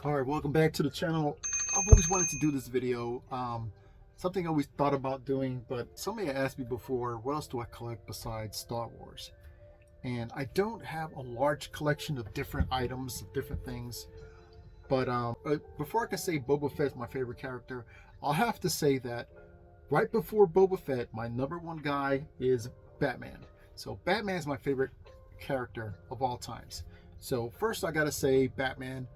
All right, welcome back to the channel. I've always wanted to do this video. Something I always thought about doing, but somebody asked me before, what else do I collect besides Star Wars? And I don't have a large collection of different items, of different things. But before I can say Boba Fett's my favorite character, I'll have to say that right before Boba Fett, my number one guy is Batman. So Batman is my favorite character of all times. So first I gotta say Batman.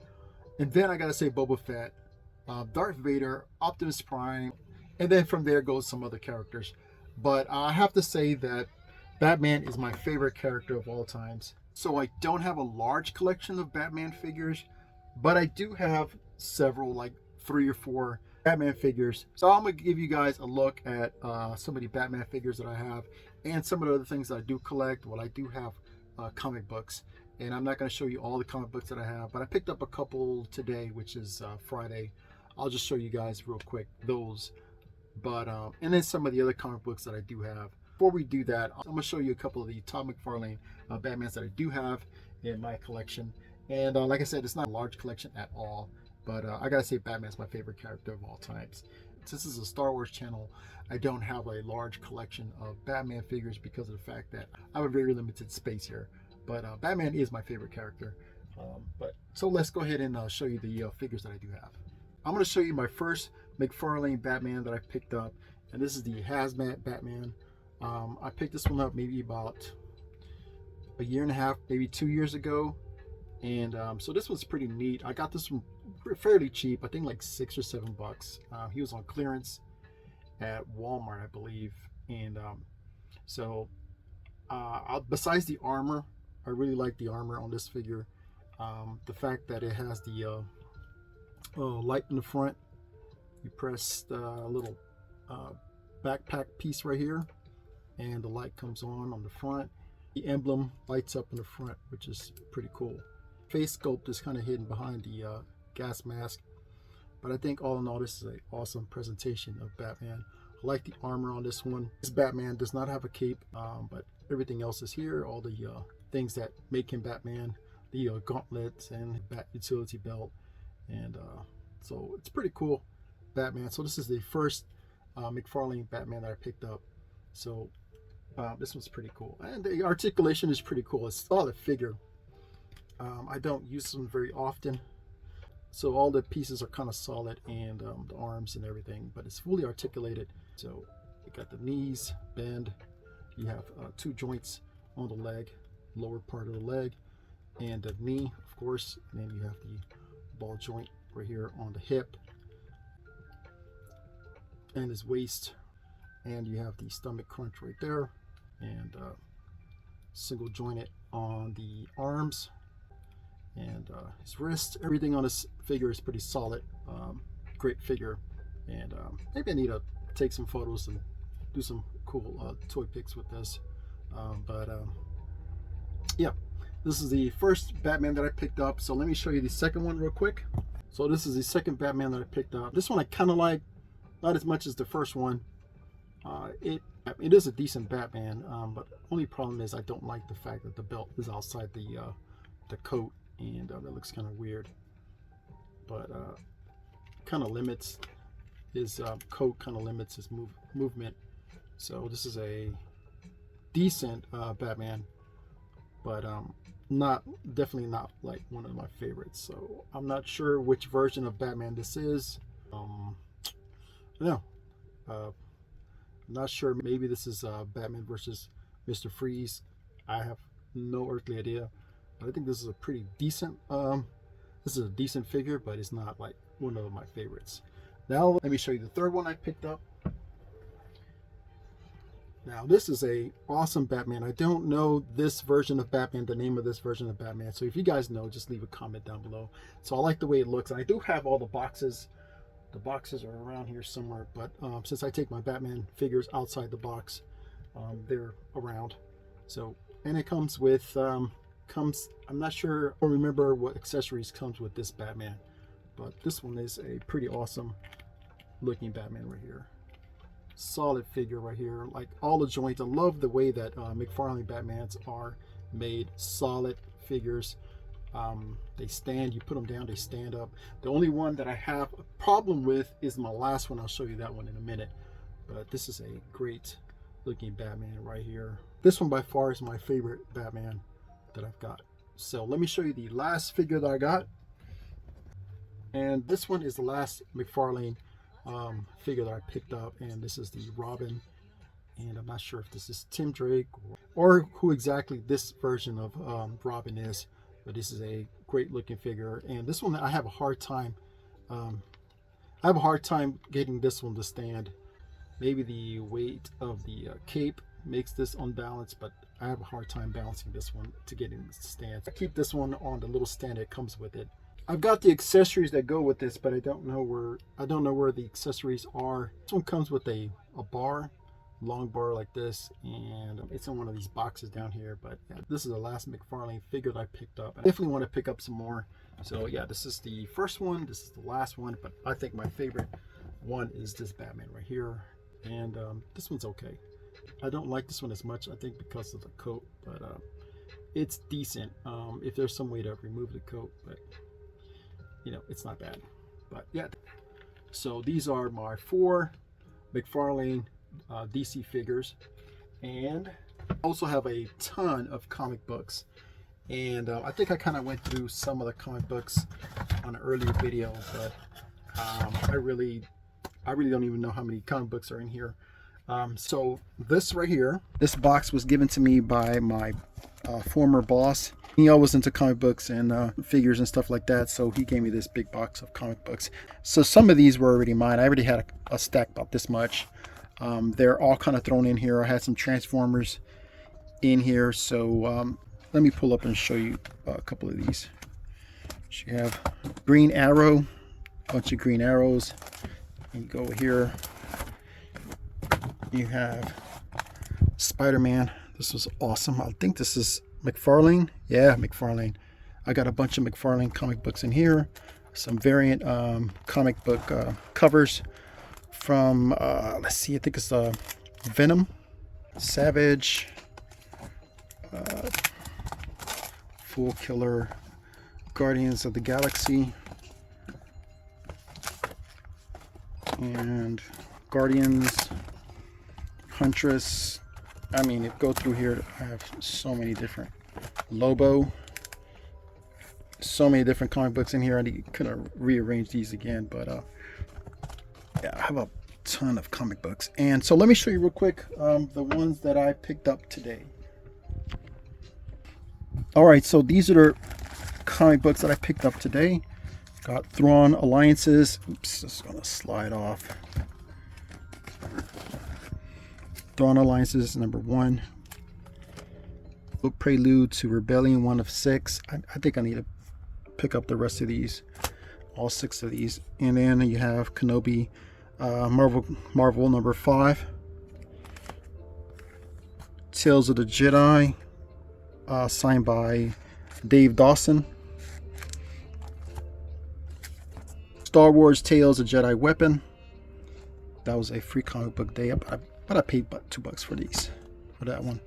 And then I gotta say Boba Fett, Darth Vader, Optimus Prime, and then from there goes some other characters. But I have to say that Batman is my favorite character of all times. So I don't have a large collection of Batman figures, but I do have several, like 3 or 4 Batman figures. So I'm gonna give you guys a look at some of the Batman figures that I have and some of the other things that I do collect. Well, I do have comic books. And I'm not going to show you all the comic books that I have, but I picked up a couple today, which is Friday. I'll just show you guys real quick those. But and then some of the other comic books that I do have. Before we do that, I'm going to show you a couple of the Todd McFarlane Batmans that I do have in my collection. And like I said, it's not a large collection at all, but I gotta say Batman's my favorite character of all times. Since this is a Star Wars channel, I don't have a large collection of Batman figures because of the fact that I have a very limited space here. But Batman is my favorite character. So let's go ahead and show you the figures that I do have. I'm going to show you my first McFarlane Batman that I picked up, and this is the Hazmat Batman. I picked this one up maybe about a year and a half, maybe 2 years ago, and so this one's pretty neat. I got this one fairly cheap, I think like $6 or $7. He was on clearance at Walmart, I believe, and besides the armor, I really like the armor on this figure. The fact that it has the light in the front. You press the little backpack piece right here, and the light comes on the front. The emblem lights up in the front, which is pretty cool. Face sculpt is kind of hidden behind the gas mask, but I think all in all, this is an awesome presentation of Batman. I like the armor on this one. This Batman does not have a cape, but everything else is here. All the things that make him Batman, the gauntlets and bat utility belt, and so it's pretty cool Batman. So this is the first McFarlane Batman that I picked up. So this one's pretty cool, and the articulation is pretty cool. It's a solid figure. I don't use them very often, so all the pieces are kind of solid, and the arms and everything, but it's fully articulated. So you got the knees bend, you have 2 joints on the leg, lower part of the leg, and the knee, of course, and then you have the ball joint right here on the hip and his waist, and you have the stomach crunch right there, and single jointed on the arms and his wrist. Everything on this figure is pretty solid. Great figure, and maybe I need to take some photos and do some cool toy pics with this, yeah, this is the first Batman that I picked up. So let me show you the second one real quick. So this is the second Batman that I picked up. This one I kind of like, not as much as the first one. It is a decent Batman, but the only problem is I don't like the fact that the belt is outside the coat, and that looks kind of weird. But kind of limits his coat, kind of limits his movement. So this is a decent Batman, but definitely not like one of my favorites. So I'm not sure which version of Batman this is. No, I'm not sure. Maybe this is Batman versus Mr. Freeze. I have no earthly idea, but I think this is a pretty decent figure, but it's not like one of my favorites. Now let me show you the third one I picked up. Now this is a awesome Batman. I don't know this version of Batman, the name of this version of Batman. So if you guys know, just leave a comment down below. So I like the way it looks. And I do have all the boxes. The boxes are around here somewhere, but since I take my Batman figures outside the box, they're around. So, and it comes with, I'm not sure or remember what accessories comes with this Batman, but this one is a pretty awesome looking Batman right here. Solid figure right here, like all the joints. I love the way that McFarlane Batmans are made. Solid figures, They stand, you put them down, they stand up. The only one that I have a problem with is my last one. I'll show you that one in a minute. But this is a great looking Batman right here. This one by far is my favorite Batman that I've got. So let me show you the last figure that I got. And this one is the last McFarlane figure that I picked up. And this is the Robin. And I'm not sure if this is Tim Drake or who exactly this version of Robin is. But this is a great looking figure. And this one I have a hard time. Getting this one to stand. Maybe the weight of the cape makes this unbalanced, but I have a hard time balancing this one to get in the stand. I keep this one on the little stand that comes with it. I've got the accessories that go with this, but I don't know where the accessories are. This one comes with a bar, long bar like this, and it's in one of these boxes down here. But yeah, this is the last McFarlane figure that I picked up. I definitely want to pick up some more. So yeah, this is the first one, this is the last one, but I think my favorite one is this Batman right here. And this one's okay. I don't like this one as much, I think, because of the coat, but it's decent. If there's some way to remove the coat, but you know, it's not bad. But yeah, so these are my 4 McFarlane DC figures, and I also have a ton of comic books. And I think I kind of went through some of the comic books on an earlier video, but I really don't even know how many comic books are in here. So this right here, this box was given to me by my former boss. He always into comic books and figures and stuff like that, so he gave me this big box of comic books. So some of these were already mine. I already had a stack about this much. They're all kind of thrown in here. I had some Transformers in here, so let me pull up and show you a couple of these. So you have Green Arrow, a bunch of Green Arrows. And you go here, you have Spider-Man. This was awesome. I think this is McFarlane. Yeah, McFarlane. I got a bunch of McFarlane comic books in here. Some variant comic book covers from, let's see, I think it's Venom, Savage, Fool Killer, Guardians of the Galaxy, and Guardians, Huntress. I mean, go through here, I have so many different, Lobo, so many different comic books in here. I could have rearranged these again, but yeah, I have a ton of comic books. And so let me show you real quick the ones that I picked up today. All right, so these are the comic books that I picked up today. Got Thrawn Alliances. Oops, this is gonna slide off. Thrawn Alliances #1. Prelude to Rebellion, 1 of 6. I think I need to pick up the rest of these, all 6 of these. And then you have Kenobi, Marvel #5. Tales of the Jedi, signed by Dave Dawson. Star Wars Tales of Jedi Weapon. That was a free comic book day, but I paid about $2 for that one.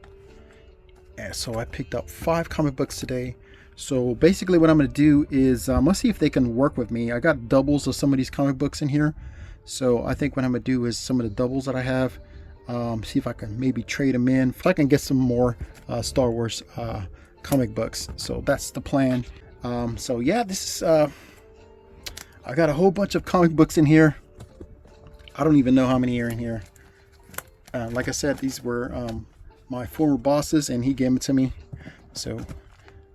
And so I picked up 5 comic books today. So basically what I'm going to do is I'm going to see if they can work with me. I got doubles of some of these comic books in here. So I think what I'm going to do is some of the doubles that I have, see if I can maybe trade them in. If I can get some more Star Wars comic books. So that's the plan. So yeah, this is... I got a whole bunch of comic books in here. I don't even know how many are in here. Like I said, these were my former bosses, and he gave them to me. So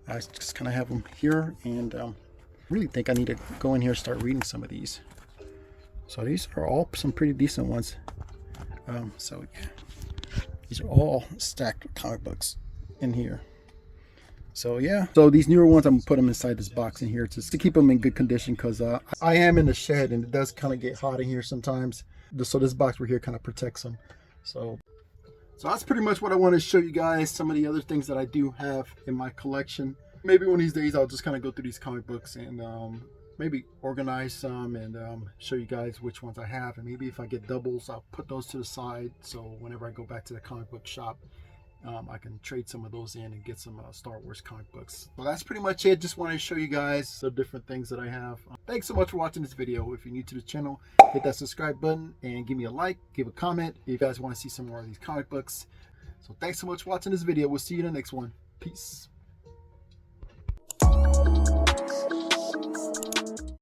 I just kind of have them here, and I really think I need to go in here and start reading some of these. So these are all some pretty decent ones. So yeah, these are all stacked comic books in here. So yeah, so these newer ones, I'm gonna put them inside this box in here just to keep them in good condition, because I am in the shed and it does kind of get hot in here sometimes. So this box right here kind of protects them. So that's pretty much what I want to show you guys. Some of the other things that I do have in my collection. Maybe one of these days I'll just kind of go through these comic books and maybe organize some and show you guys which ones I have. And maybe if I get doubles, I'll put those to the side, so whenever I go back to the comic book shop I can trade some of those in and get some Star Wars comic books. Well, that's pretty much it. Just wanted to show you guys the different things that I have. Thanks so much for watching this video. If you're new to the channel, hit that subscribe button and give me a like, give a comment if you guys want to see some more of these comic books. So thanks so much for watching this video. We'll see you in the next one. Peace.